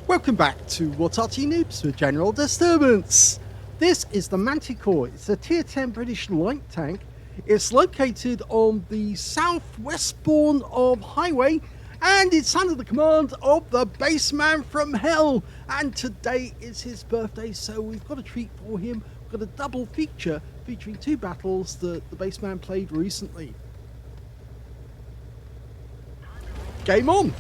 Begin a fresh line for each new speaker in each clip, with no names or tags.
Welcome back to What's Arty Noobs for General Disturbance. This is the Manticore. It's a tier 10 British light tank. It's located on the southwestbourne of Highway, and it's under the command of the Bassman from Hell. And today is his birthday, so we've got a treat for him. We've got a double feature featuring two battles that the Bassman played recently. Game on!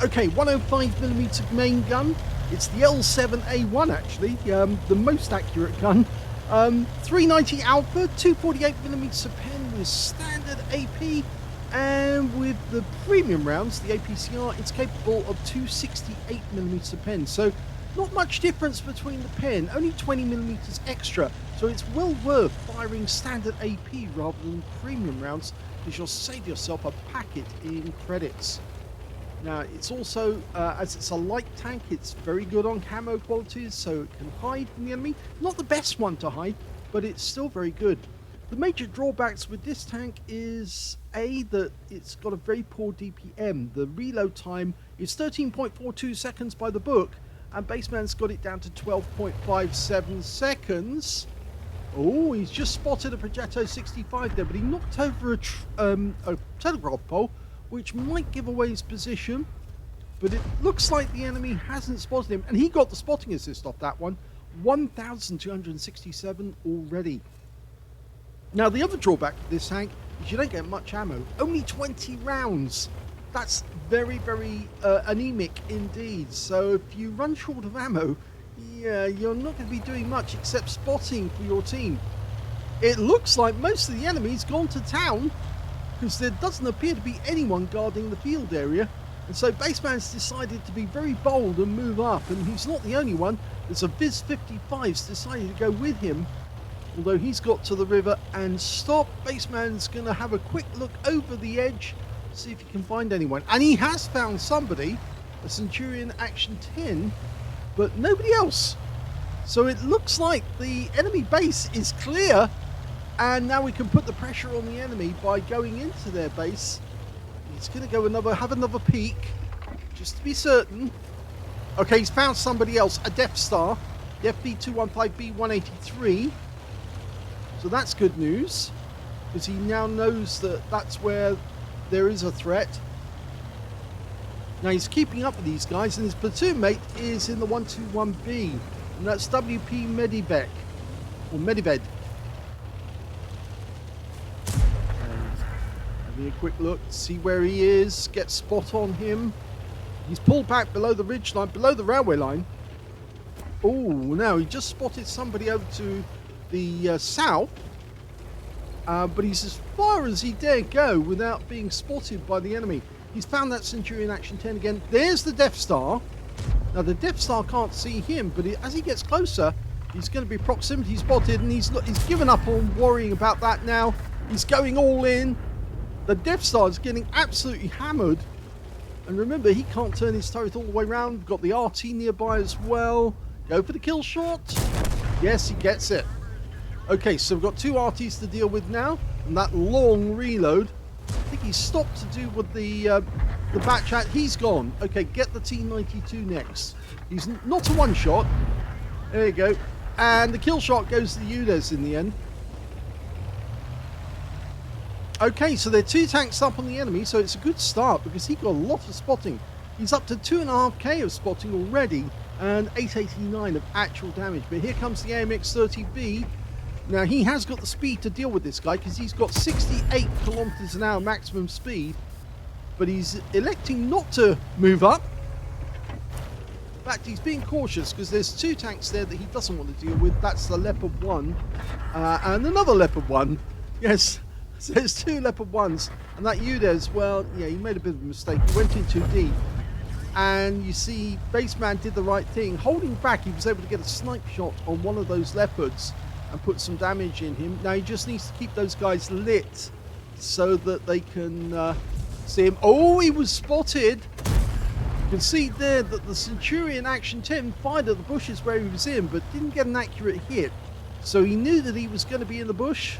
Okay, 105mm main gun. It's the L7A1 actually, the most accurate gun. 390 Alpha, 248mm pen with standard AP, and with the premium rounds, the APCR, it's capable of 268mm pen. So not much difference between the pen, only 20mm extra. So it's well worth firing standard AP rather than premium rounds, because you'll save yourself a packet in credits. Now, it's also, as it's a light tank, it's very good on camo qualities, so it can hide from the enemy. Not the best one to hide, but it's still very good. The major drawbacks with this tank is, A, that it's got a very poor DPM. The reload time is 13.42 seconds by the book, and Bassman's got it down to 12.57 seconds. Oh, he's just spotted a Progetto 65 there, but he knocked over a telegraph pole, which might give away his position, but it looks like the enemy hasn't spotted him, and he got the spotting assist off that one. 1,267 already. Now, the other drawback to this tank is you don't get much ammo, only 20 rounds. That's very, very anemic indeed. So if you run short of ammo, yeah, you're not going to be doing much except spotting for your team. It looks like most of the enemy's gone to town, because there doesn't appear to be anyone guarding the field area, and so Bassman's decided to be very bold and move up, and he's not the only one. There's a Viz 55's decided to go with him, although he's got to the river and stop. Bassman's going to have a quick look over the edge, see if he can find anyone, and he has found somebody, a Centurion Action 10, but nobody else. So it looks like the enemy base is clear. And now we can put the pressure on the enemy by going into their base. He's going to go have another peek, just to be certain. Okay, he's found somebody else, a Death Star, the FB215B183. So that's good news, because he now knows that that's where there is a threat. Now he's keeping up with these guys, and his platoon mate is in the 121B, and that's WP Medivec, or Medived. A quick look, see where he is, get spot on him. He's pulled back below the ridge line, below the railway line. Oh, now he just spotted somebody over to the south, but he's as far as he dare go without being spotted by the enemy. He's found that Centurion Action 10 again. There's the Death Star. Now the Death Star can't see him, but as he gets closer, he's going to be proximity spotted, and he's given up on worrying about that now. He's going all in. The Death Star is getting absolutely hammered. And remember, he can't turn his turret all the way around. We've got the Arty nearby as well. Go for the kill shot. Yes, he gets it. Okay, so we've got two Artys to deal with now. And that long reload. I think he's stopped to do with the bat chat. He's gone. Okay, get the T92 next. He's not a one-shot. There you go. And the kill shot goes to the UDES in the end. Okay, so there are two tanks up on the enemy, so it's a good start because he got a lot of spotting. He's up to 2.5k of spotting already and 889 of actual damage. But here comes the AMX-30B. Now, he has got the speed to deal with this guy because he's got 68 kilometers an hour maximum speed, but he's electing not to move up. In fact, he's being cautious because there's two tanks there that he doesn't want to deal with. That's the Leopard 1 and another Leopard 1. Yes. So there's two Leopard 1s, and that UDES, well, yeah, he made a bit of a mistake. He went in too deep, and you see Bassman did the right thing. Holding back, he was able to get a snipe shot on one of those Leopards and put some damage in him. Now he just needs to keep those guys lit so that they can see him. Oh, he was spotted. You can see there that the Centurion Action 10 fired at the bushes where he was in, but didn't get an accurate hit. So he knew that he was going to be in the bush,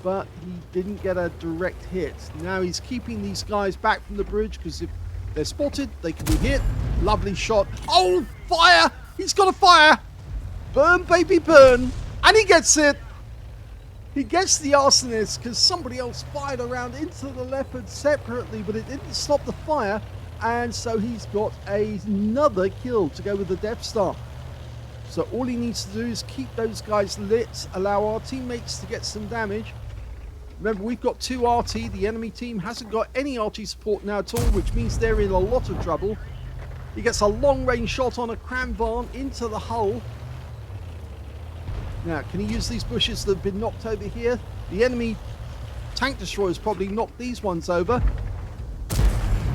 but he didn't get a direct hit. Now he's keeping these guys back from the bridge, because if they're spotted, they can be hit. Lovely shot. Oh, fire! He's got a fire! Burn, baby, burn. And he gets it. He gets the arsonist because somebody else fired around into the leopard separately, but it didn't stop the fire. And so he's got another kill to go with the Death Star. So all he needs to do is keep those guys lit, allow our teammates to get some damage. Remember, we've got 2 Arty. The enemy team hasn't got any Arty support now at all, which means they're in a lot of trouble. He gets a long-range shot on a Cranvarn into the hull. Now, can he use these bushes that have been knocked over here? The enemy tank destroyers probably knocked these ones over.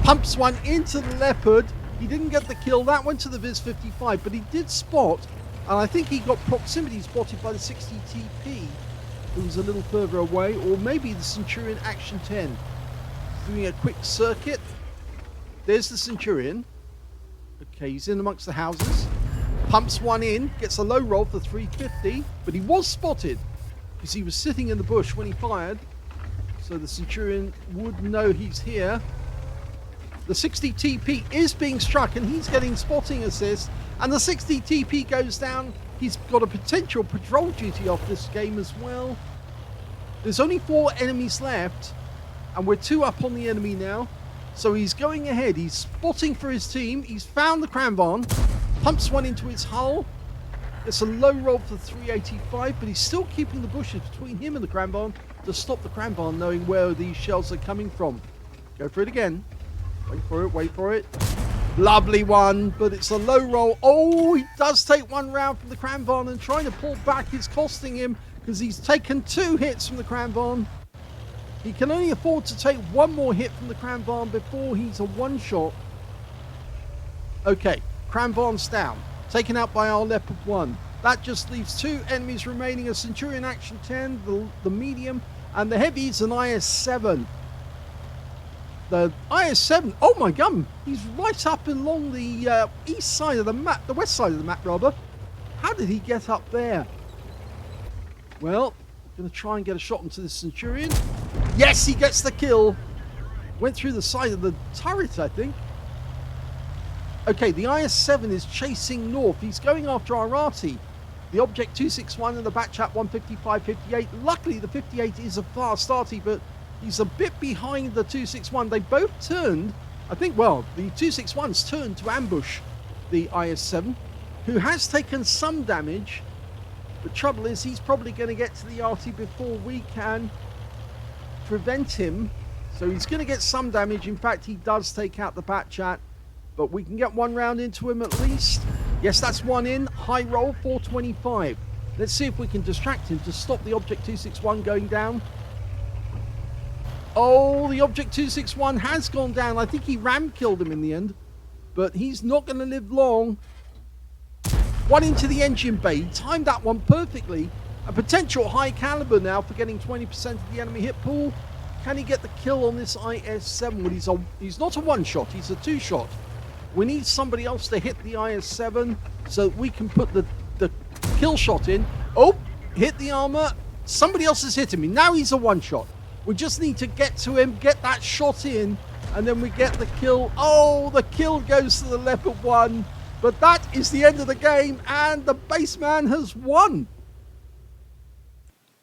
Pumps one into the leopard. He didn't get the kill. That went to the Viz 55, but he did spot, and I think he got proximity spotted by the 60 TP, who was a little further away, or maybe the Centurion Action 10. Doing a quick circuit. There's the Centurion. Okay, he's in amongst the houses. Pumps one in, gets a low roll for 350, but he was spotted because he was sitting in the bush when he fired. So the Centurion would know he's here. The 60 TP is being struck and he's getting spotting assist. And the 60 TP goes down. He's got a potential patrol duty off this game as well. There's only 4 enemies left and we're 2 up on the enemy now. So he's going ahead. He's spotting for his team. He's found the Cranvarn. Pumps one into his hull. It's a low roll for 385, but he's still keeping the bushes between him and the Cranvarn to stop the Cranvarn knowing where these shells are coming from. Go for it again. Wait for it, wait for it. Lovely one, but it's a low roll. Oh, he does take one round from the Cranvarn, and trying to pull back is costing him because he's taken 2 hits from the Cranvarn. He can only afford to take 1 more hit from the Cranvarn before he's a one-shot. Okay, Cranvarn's down. Taken out by our Leopard 1. That just leaves 2 enemies remaining. A Centurion Action 10, the medium, and the heavy is an IS-7. The IS-7, oh my god, he's right up along the east side of the map, the west side of the map rather. How did he get up there? Well, going to try and get a shot into the Centurion. Yes, he gets the kill. Went through the side of the turret, I think. Okay, the IS-7 is chasing north. He's going after our Arty. The Object 261 and the Batchat 155-58. Luckily, the 58 is a fast Arty, but he's a bit behind the 261. They both turned. I think, well, the 261's turned to ambush the IS-7, who has taken some damage. The trouble is, he's probably going to get to the Arty before we can prevent him. So he's going to get some damage. In fact, he does take out the Batchat. But we can get 1 round into him at least. Yes, that's 1 in. High roll, 425. Let's see if we can distract him to stop the Object 261 going down. Oh, the Object 261 has gone down. I think he ram-killed him in the end. But he's not going to live long. 1 into the engine bay. He timed that one perfectly. A potential high caliber now for getting 20% of the enemy hit pool. Can he get the kill on this IS-7? Well, he's not a one-shot. He's a 2-shot. We need somebody else to hit the IS-7 so we can put the kill shot in. Oh, hit the armor. Somebody else has hit him. Now he's a one-shot. We just need to get to him, get that shot in, and then we get the kill. Oh, the kill goes to the Leopard 1. But that is the end of the game, and the Bassman has won.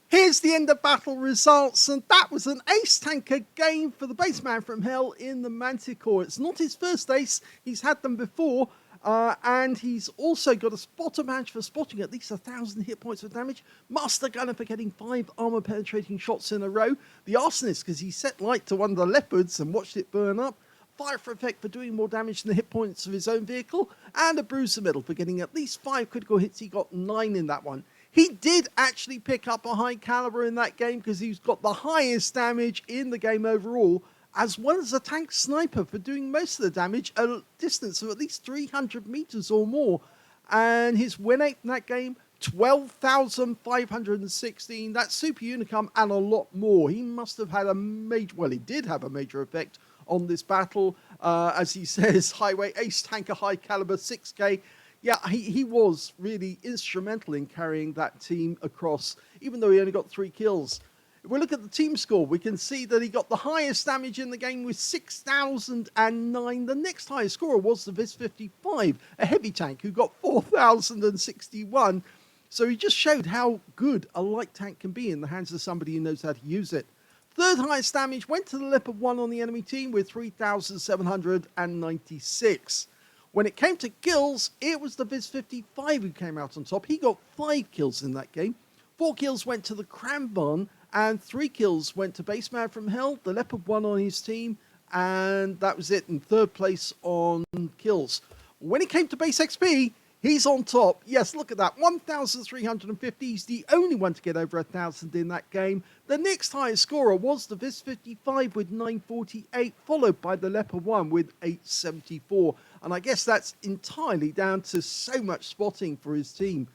Here's the end of battle results, and that was an ace tanker game for the Bassman from Hell in the Manticore. It's not his first ace, he's had them before, and he's also got a spotter badge for spotting at least 1,000 hit points of damage, Master Gunner for getting 5 armor penetrating shots in a row, the Arsonist because he set light to one of the Leopards and watched it burn up, Fire for Effect for doing more damage than the hit points of his own vehicle, and a Bruiser Medal for getting at least 5 critical hits. He got 9 in that one. He did actually pick up a high caliber in that game because he's got the highest damage in the game overall, as well as a tank sniper for doing most of the damage at a distance of at least 300 meters or more. And his win rate in that game, 12,516. That's Super Unicum and a lot more. He must have had a major, well, he did have a major effect on this battle. As he says, Highway Ace Tanker High Caliber 6K. Yeah, he was really instrumental in carrying that team across, even though he only got 3 kills. If we look at the team score, we can see that he got the highest damage in the game with 6,009. The next highest scorer was the Vis-55, a heavy tank, who got 4,061. So he just showed how good a light tank can be in the hands of somebody who knows how to use it. Third highest damage went to the Leopard 1 on the enemy team with 3,796. When it came to kills, it was the Vis-55 who came out on top. He got 5 kills in that game. 4 kills went to the Cranbarn, and 3 kills went to BassmanFromHell, the Leopard 1 on his team, and that was it in third place on kills. When it came to base XP, he's on top. Yes, look at that, 1,350. He's the only one to get over 1,000 in that game. The next highest scorer was the Vis-55 with 948, followed by the Leopard 1 with 874. And I guess that's entirely down to so much spotting for his team.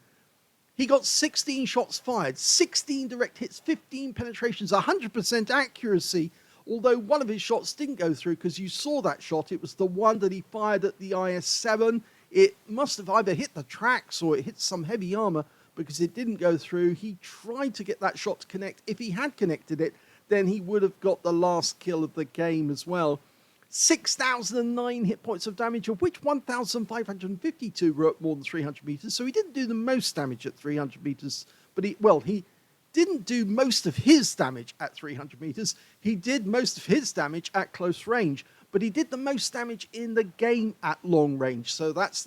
He got 16 shots fired, 16 direct hits, 15 penetrations, 100% accuracy, although one of his shots didn't go through because you saw that shot. It was the one that he fired at the IS-7. It must have either hit the tracks or it hit some heavy armor because it didn't go through. He tried to get that shot to connect. If he had connected it, then he would have got the last kill of the game as well. 6,009 hit points of damage, of which 1,552 were at more than 300 meters. So he didn't do the most damage at 300 meters, but he didn't do most of his damage at 300 meters. He did most of his damage at close range, but he did the most damage in the game at long range. So that's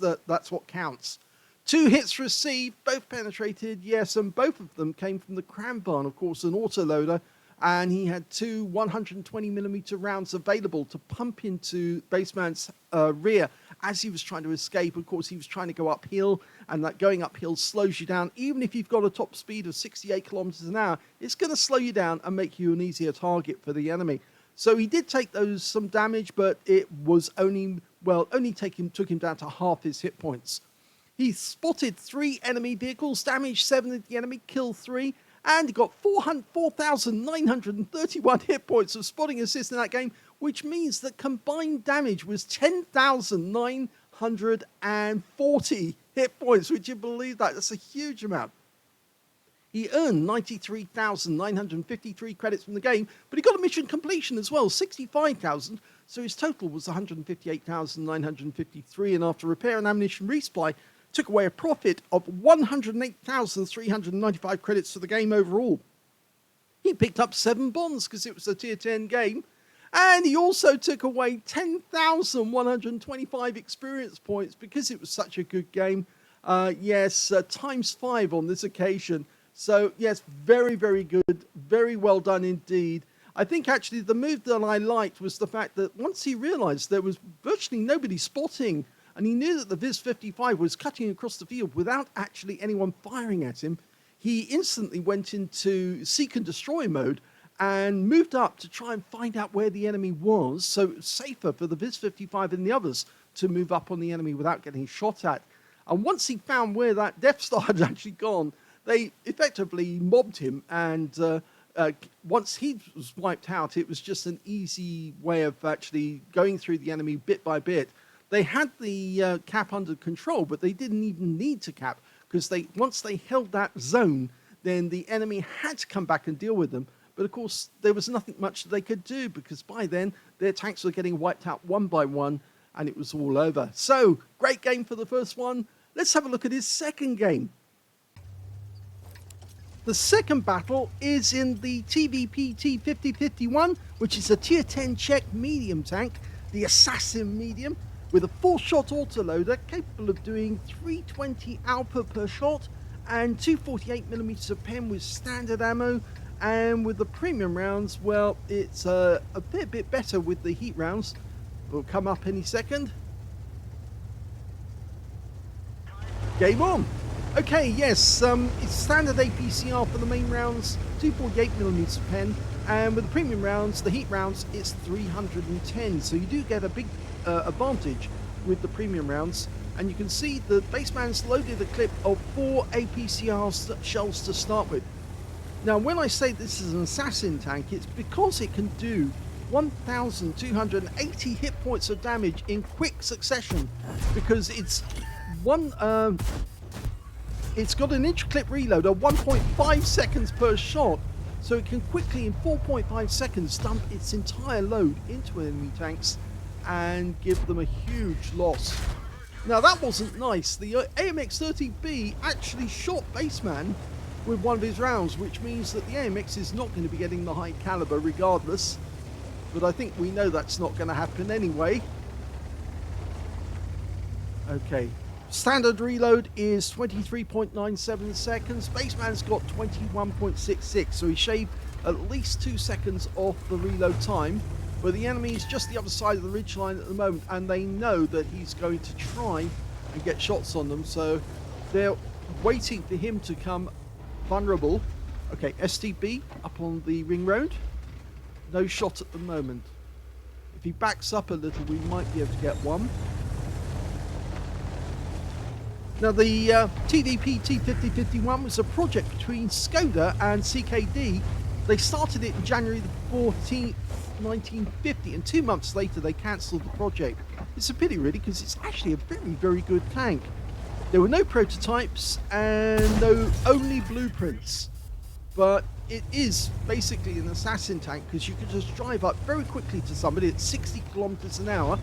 what counts. 2 hits received, both penetrated, yes, and both of them came from the Cranbarn, of course, an autoloader. And he had 2 120mm rounds available to pump into Bassman's rear as he was trying to escape. Of course, he was trying to go uphill, and that going uphill slows you down. Even if you've got a top speed of 68 kilometers an hour, it's going to slow you down and make you an easier target for the enemy. So he did take some damage, but it was took him down to half his hit points. He spotted 3 enemy vehicles, damaged 7 of the enemy, killed 3. And he got 4,931 hit points of spotting assist in that game, which means that combined damage was 10,940 hit points. Would you believe that? That's a huge amount. He earned 93,953 credits from the game, but he got a mission completion as well, 65,000. So his total was 158,953, and after repair and ammunition resupply, took away a profit of 108,395 credits for the game overall. He picked up 7 bonds because it was a tier 10 game, and he also took away 10,125 experience points because it was such a good game. Times 5 on this occasion. So yes, very, very good, very well done indeed. I think actually the move that I liked was the fact that once he realized there was virtually nobody spotting, and he knew that the Vis-55 was cutting across the field without actually anyone firing at him, he instantly went into seek and destroy mode and moved up to try and find out where the enemy was, so it was safer for the Vis-55 and the others to move up on the enemy without getting shot at. And once he found where that Death Star had actually gone, they effectively mobbed him, and once he was wiped out, it was just an easy way of actually going through the enemy bit by bit. They had the cap under control, but they didn't even need to cap, because once they held that zone, then the enemy had to come back and deal with them. But of course, there was nothing much that they could do, because by then, their tanks were getting wiped out one by one, and it was all over. So, great game for the first one. Let's have a look at his second game. The second battle is in the TVP T 5051, which is a tier 10 Czech medium tank, the Assassin medium, with a 4-shot autoloader capable of doing 320 output per shot and 248mm of pen with standard ammo. And with the premium rounds, well, it's a fair bit better with the heat rounds. Will come up any second. Game on. Okay, yes, it's standard APCR for the main rounds, 248mm of pen, and with the premium rounds, the heat rounds, it's 310. So you do get a big advantage with the premium rounds, and you can see that Bassman's loaded a clip of 4 APCR shells to start with. Now, when I say this is an assassin tank, it's because it can do 1,280 hit points of damage in quick succession, because it's got an inch clip reload of 1.5 seconds per shot. so it can quickly, in 4.5 seconds, dump its entire load into enemy tanks and give them a huge loss. Now that wasn't nice. The AMX-30B actually shot Bassman with one of his rounds, which means that the AMX is not going to be getting the high caliber regardless. But I think we know that's not going to happen anyway. Okay, standard reload is 23.97 seconds. Bassman's got 21.66, so he shaved at least 2 seconds off the reload time. But the enemy is just the other side of the ridgeline at the moment, and they know that he's going to try and get shots on them, so they're waiting for him to come vulnerable. Okay, STB up on the ring road. No shot at the moment. If he backs up a little, we might be able to get one. Now the TVP T5051 was a project between Skoda and CKD. They started it in January the 14th, 1950, and 2 months later they cancelled the project. It's a pity really, because it's actually a very, very good tank. There were no prototypes and only blueprints, but it is basically an assassin tank, because you can just drive up very quickly to somebody at 60 kilometers an hour,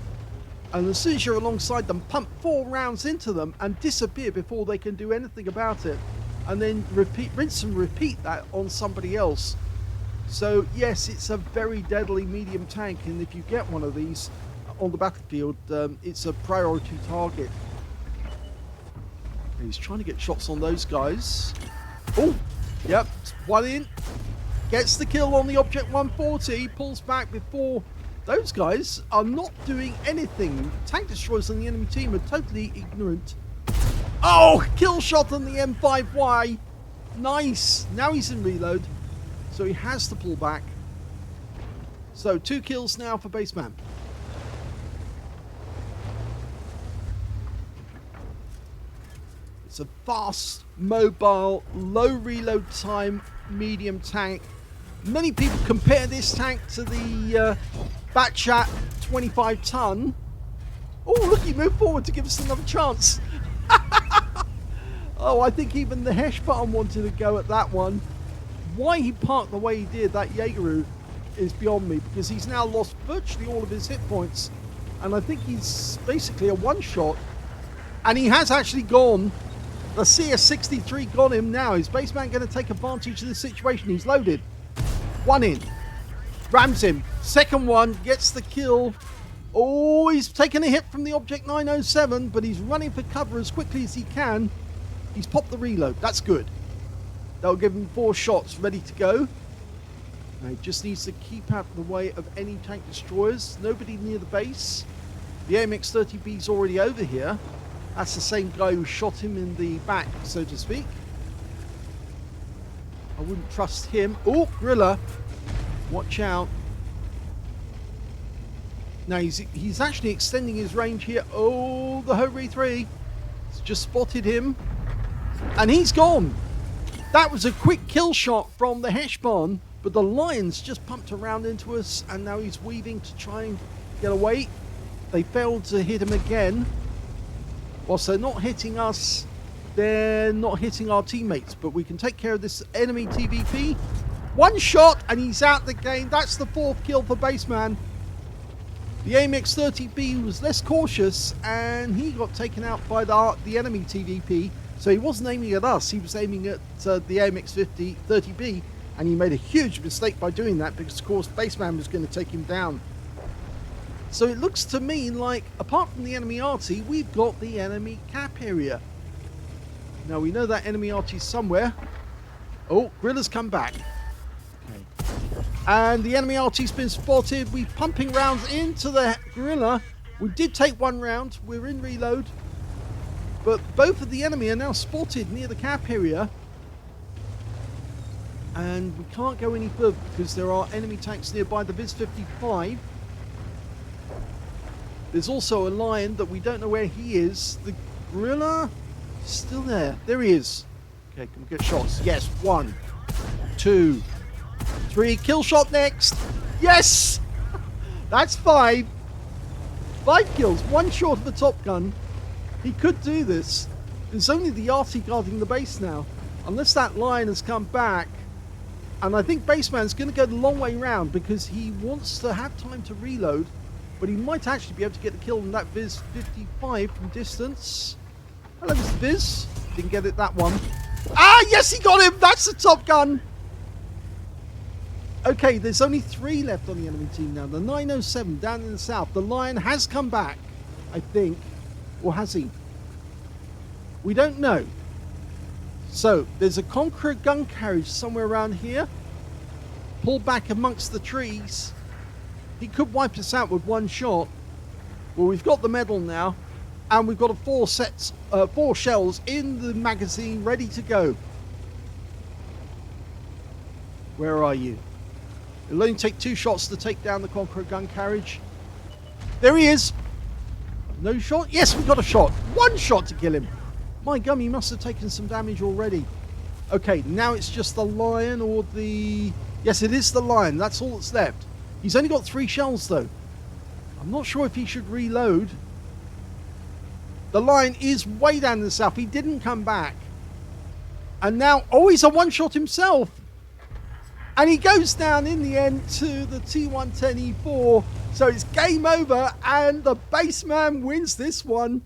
and as soon as you're alongside them, pump 4 rounds into them and disappear before they can do anything about it, and then rinse and repeat that on somebody else. So yes, it's a very deadly medium tank, and if you get one of these on the battlefield, it's a priority target. He's trying to get shots on those guys. Oh, yep, one in. Gets the kill on the Object 140, pulls back before those guys are not doing anything. Tank destroyers on the enemy team are totally ignorant. Oh, kill shot on the M5Y. Nice. Now he's in reload, so he has to pull back. So 2 kills now for Bassman. It's a fast, mobile, low reload time, medium tank. Many people compare this tank to the Batchat 25 ton. Oh, look, he moved forward to give us another chance. Oh, I think even the Hesh button wanted to go at that one. Why he parked the way he did, that Jaegeru, is beyond me, because he's now lost virtually all of his hit points, and I think he's basically a one-shot, and he has actually gone. The CS63 got him now. Is Bassman going to take advantage of the situation? He's loaded. One in. Rams him. Second one. Gets the kill. Oh, he's taken a hit from the Object 907, but he's running for cover as quickly as he can. He's popped the reload. That's good. That'll give him 4 shots ready to go. Now he just needs to keep out of the way of any tank destroyers. Nobody near the base. The AMX-30B's already over here. That's the same guy who shot him in the back, so to speak. I wouldn't trust him. Oh, Gorilla. Watch out. Now he's actually extending his range here. Oh, the Hori 3. It's just spotted him. And he's gone. That was a quick kill shot from the Heshbon, but the Lions just pumped around into us, and now he's weaving to try and get away. They failed to hit him again. Whilst they're not hitting us, they're not hitting our teammates, but we can take care of this enemy TVP. 1 shot and he's out the game. That's the 4th kill for Bassman. The AMX-30B was less cautious and he got taken out by the enemy TVP. So he wasn't aiming at us, he was aiming at the AMX-30B, and he made a huge mistake by doing that, because of course Bassman was going to take him down. So it looks to me like, apart from the enemy Arty, we've got the enemy cap area. Now we know that enemy Arty's somewhere. Oh, Gorilla's come back. Okay. And the enemy Arty's been spotted. We're pumping rounds into the Gorilla. We did take 1 round. We're in reload. But both of the enemy are now spotted near the cap area. And we can't go any further because there are enemy tanks nearby. The Viz-55. There's also a Lion that we don't know where he is. The Gorilla still there. There he is. Okay, can we get shots? Yes. 1, 2, 3. Kill shot next. Yes! That's 5. 5 kills. 1 short of the Top Gun. He could do this. There's only the Arty guarding the base now. Unless that Lion has come back. And I think Bassman's going to go the long way round because he wants to have time to reload, but he might actually be able to get the kill on that Viz 55 from distance. Hello, Mr. Viz. Didn't get it that one. Ah, yes, he got him. That's the Top Gun. Okay, there's only 3 left on the enemy team now. The 907 down in the south. The Lion has come back, I think. Or has he? We don't know. So, there's a Conqueror gun carriage somewhere around here. Pulled back amongst the trees. He could wipe us out with one shot. Well, we've got the medal now. And we've got 4 shells in the magazine ready to go. Where are you? It'll only take 2 shots to take down the Conqueror gun carriage. There he is. No shot? Yes, we got a shot. 1 shot to kill him. My gum, he must have taken some damage already. Okay, now it's just the Lion or the... Yes, it is the Lion. That's all that's left. He's only got 3 shells, though. I'm not sure if he should reload. The Lion is way down in the south. He didn't come back. And now... Oh, he's a 1-shot himself. And he goes down in the end to the T110E4. So it's game over. And the Bassman wins this one.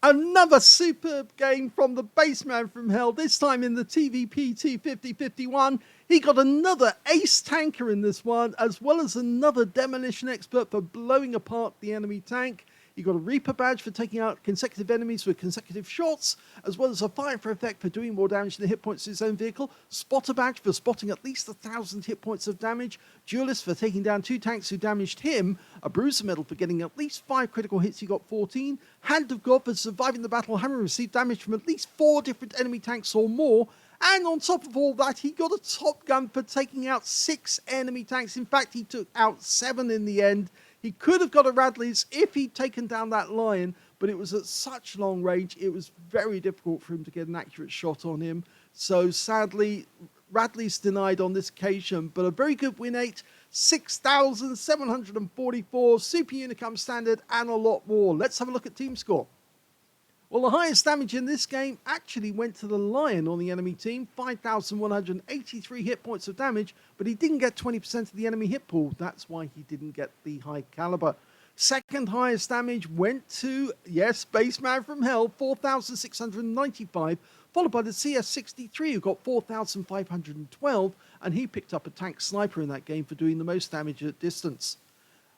Another superb game from the Bassman from Hell, this time in the TVP T 5051. He got another ace tanker in this one, as well as another demolition expert for blowing apart the enemy tank. He got a Reaper badge for taking out consecutive enemies with consecutive shots, as well as a Fire for effect for doing more damage to the hit points of his own vehicle, Spotter badge for spotting at least 1,000 hit points of damage, Duelist for taking down 2 tanks who damaged him, a Bruiser medal for getting at least 5 critical hits, he got 14, Hand of God for surviving the battle, having received damage from at least 4 different enemy tanks or more, and on top of all that, he got a Top Gun for taking out 6 enemy tanks. In fact, he took out 7 in the end. He could have got a Radley's if he'd taken down that Lion, but it was at such long range, it was very difficult for him to get an accurate shot on him. So sadly, Radley's denied on this occasion, but a very good win 8, 6,744, Super Unicum Standard, and a lot more. Let's have a look at team score. Well, the highest damage in this game actually went to the Lion on the enemy team, 5,183 hit points of damage, but he didn't get 20% of the enemy hit pool. That's why he didn't get the high caliber. Second highest damage went to, yes, Bassman from Hell, 4,695, followed by the CS63, who got 4,512, and he picked up a tank sniper in that game for doing the most damage at distance.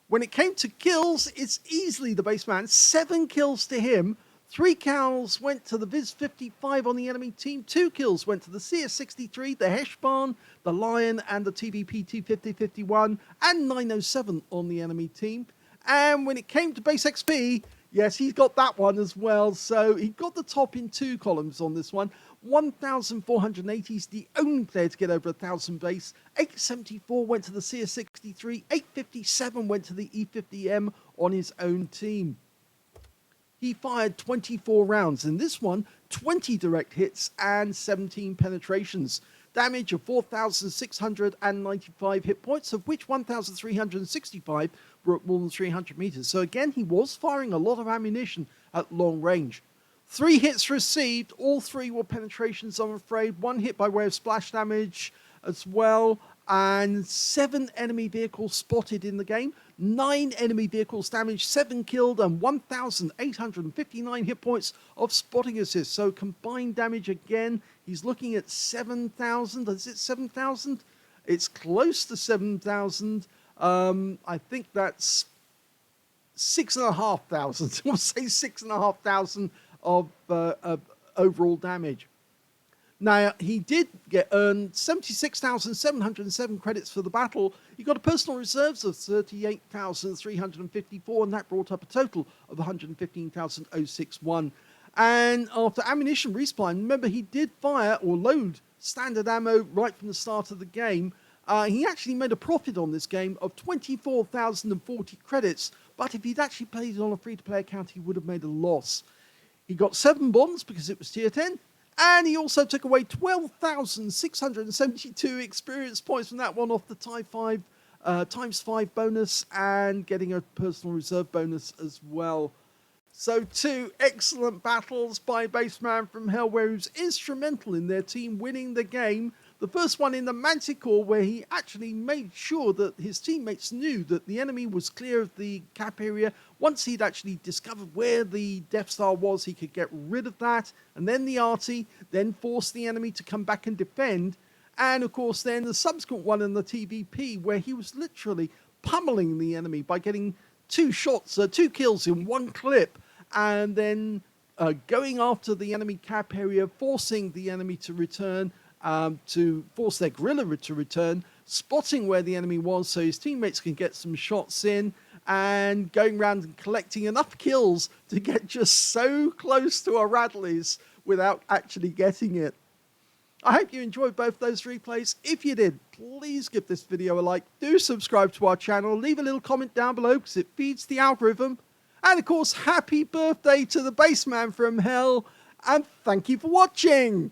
When it came to kills, it's easily the Bassman, 7 kills to him. 3 kills went to the Viz 55 on the enemy team. 2 kills went to the CS63, the Heshbarn, the Lion, and the TVP T 5051, and 907 on the enemy team. And when it came to base XP, yes, he's got that one as well. So he got the top in 2 columns on this one. 1,480 is the only player to get over 1,000 base. 874 went to the CS63. 857 went to the E50M on his own team. He fired 24 rounds. In this one, 20 direct hits and 17 penetrations. Damage of 4,695 hit points, of which 1,365 were at more than 300 meters. So again, he was firing a lot of ammunition at long range. 3 hits received. All 3 were penetrations, I'm afraid. 1 hit by way of splash damage as well. And 7 enemy vehicles spotted in the game. 9 enemy vehicles damaged, 7 killed, and 1,859 hit points of spotting assist. So combined damage again, he's looking at 7,000. Is it 7,000? It's close to 7,000. I think that's 6,500. We'll say 6,500 of overall damage. Now, he did earn 76,707 credits for the battle. He got a personal reserves of 38,354, and that brought up a total of 115,061. And after ammunition respawn, remember he did fire or load standard ammo right from the start of the game. He actually made a profit on this game of 24,040 credits, but if he'd actually played it on a free-to-play account, he would have made a loss. He got 7 bombs because it was tier 10. And he also took away 12,672 experience points from that one off the times 5 bonus and getting a personal reserve bonus as well. So 2 excellent battles by Bassman from Hell, where he was instrumental in their team winning the game. The first one in the Manticore, where he actually made sure that his teammates knew that the enemy was clear of the cap area. Once he'd actually discovered where the Death Star was, he could get rid of that. And then the Arty, then force the enemy to come back and defend. And of course, then the subsequent one in the TVP, where he was literally pummeling the enemy by getting 2 kills in one clip, and then going after the enemy cap area, forcing the enemy to return, to force their guerrilla to return, spotting where the enemy was so his teammates can get some shots in, and going around and collecting enough kills to get just so close to a Radley's without actually getting it. I hope you enjoyed both those replays. If you did, please give this video a like, do subscribe to our channel, leave a little comment down below because it feeds the algorithm. And of course, happy birthday to the Bassman from Hell, and thank you for watching!